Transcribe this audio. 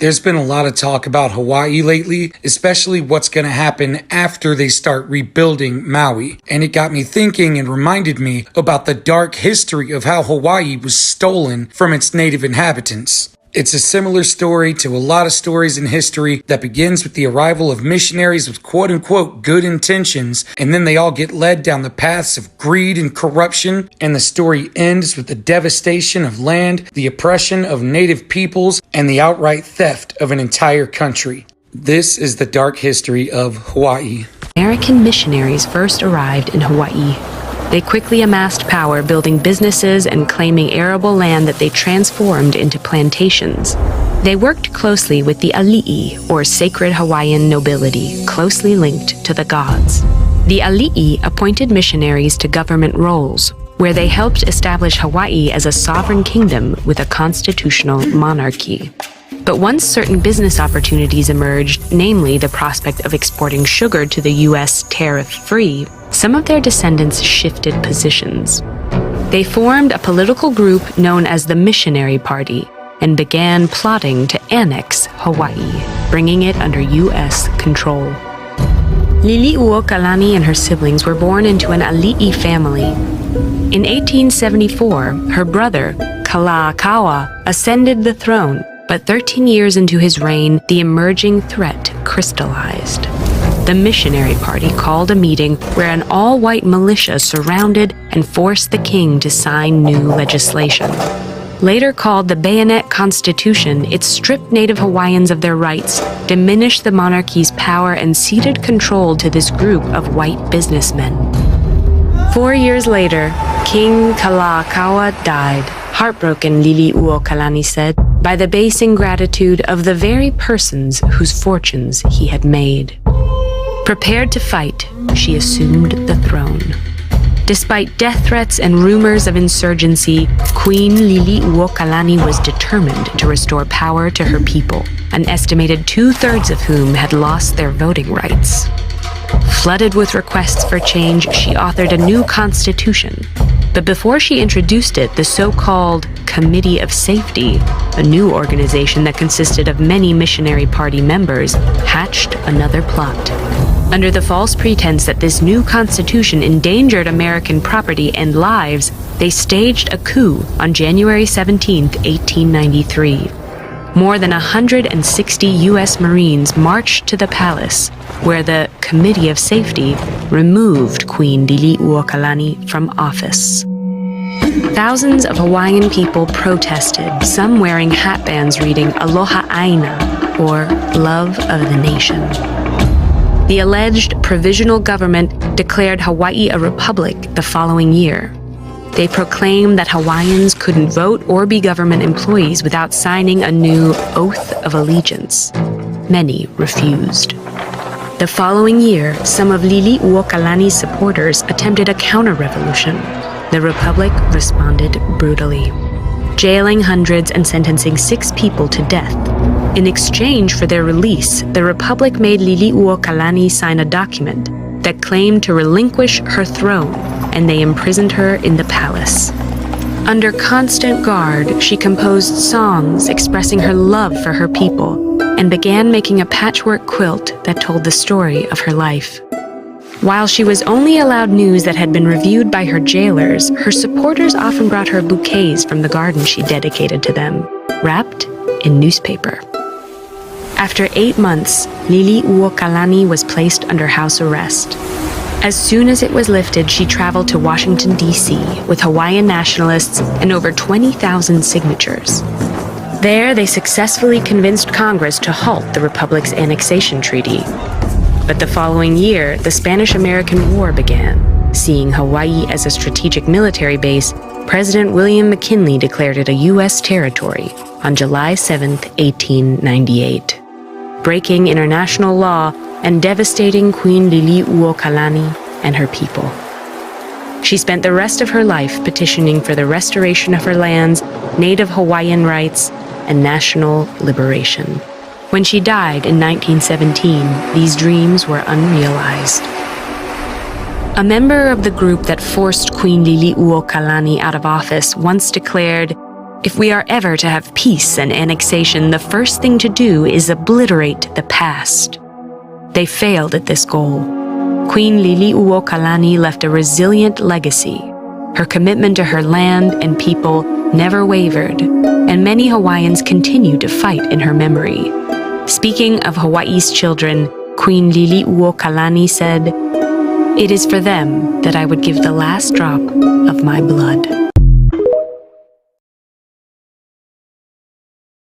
There's been a lot of talk about Hawaii lately, especially what's going to happen after they start rebuilding Maui. And it got me thinking and reminded me about the dark history of how Hawaii was stolen from its native inhabitants. It's a similar story to a lot of stories in history that begins with the arrival of missionaries with quote-unquote good intentions, and then they all get led down the paths of greed and corruption, and the story ends with the devastation of land, the oppression of native peoples, and the outright theft of an entire country. This is the dark history of Hawaii. American missionaries first arrived in Hawaii. They quickly amassed power, building businesses and claiming arable land that they transformed into plantations. They worked closely with the ali'i, or sacred Hawaiian nobility, closely linked to the gods. The ali'i appointed missionaries to government roles, where they helped establish Hawaii as a sovereign kingdom with a constitutional monarchy. But once certain business opportunities emerged, namely the prospect of exporting sugar to the U.S. tariff-free, some of their descendants shifted positions. They formed a political group known as the Missionary Party and began plotting to annex Hawaii, bringing it under U.S. control. Liliuokalani and her siblings were born into an ali'i family. In 1874, her brother, Kalakaua, ascended the throne, but 13 years into his reign, the emerging threat crystallized. The Missionary Party called a meeting where an all-white militia surrounded and forced the king to sign new legislation. Later called the Bayonet Constitution, it stripped Native Hawaiians of their rights, diminished the monarchy's power, and ceded control to this group of white businessmen. 4 years later, King Kalakaua died. Heartbroken, Liliuokalani said, by the base ingratitude of the very persons whose fortunes he had made. Prepared to fight, she assumed the throne. Despite death threats and rumors of insurgency, Queen Liliuokalani was determined to restore power to her people, an estimated 2/3 of whom had lost their voting rights. Flooded with requests for change, she authored a new constitution. But before she introduced it, the so-called Committee of Safety, a new organization that consisted of many Missionary Party members, hatched another plot. Under the false pretense that this new constitution endangered American property and lives, they staged a coup on January 17, 1893. More than 160 U.S. Marines marched to the palace, where the Committee of Safety removed Queen Liliuokalani from office. Thousands of Hawaiian people protested, some wearing hatbands reading Aloha Aina, or Love of the Nation. The alleged provisional government declared Hawaii a republic the following year. They proclaimed that Hawaiians couldn't vote or be government employees without signing a new Oath of Allegiance. Many refused. The following year, some of Liliuokalani's supporters attempted a counter-revolution. The Republic responded brutally, jailing hundreds and sentencing 6 people to death. In exchange for their release, the Republic made Liliuokalani sign a document that claimed to relinquish her throne, and they imprisoned her in the palace. Under constant guard, she composed songs expressing her love for her people and began making a patchwork quilt that told the story of her life. While she was only allowed news that had been reviewed by her jailers, her supporters often brought her bouquets from the garden she dedicated to them, wrapped in newspaper. After 8 months, Liliuokalani was placed under house arrest. As soon as it was lifted, she traveled to Washington, D.C. with Hawaiian nationalists and over 20,000 signatures. There, they successfully convinced Congress to halt the Republic's annexation treaty. But the following year, the Spanish-American War began. Seeing Hawaii as a strategic military base, President William McKinley declared it a U.S. territory on July 7, 1898. Breaking international law and devastating Queen Liliuokalani and her people. She spent the rest of her life petitioning for the restoration of her lands, native Hawaiian rights, and national liberation. When she died in 1917, these dreams were unrealized. A member of the group that forced Queen Liliuokalani out of office once declared, If we are ever to have peace and annexation, the first thing to do is obliterate the past. They failed at this goal. Queen Liliuokalani left a resilient legacy. Her commitment to her land and people never wavered, and many Hawaiians continue to fight in her memory. Speaking of Hawaii's children, Queen Liliuokalani said, "It is for them that I would give the last drop of my blood."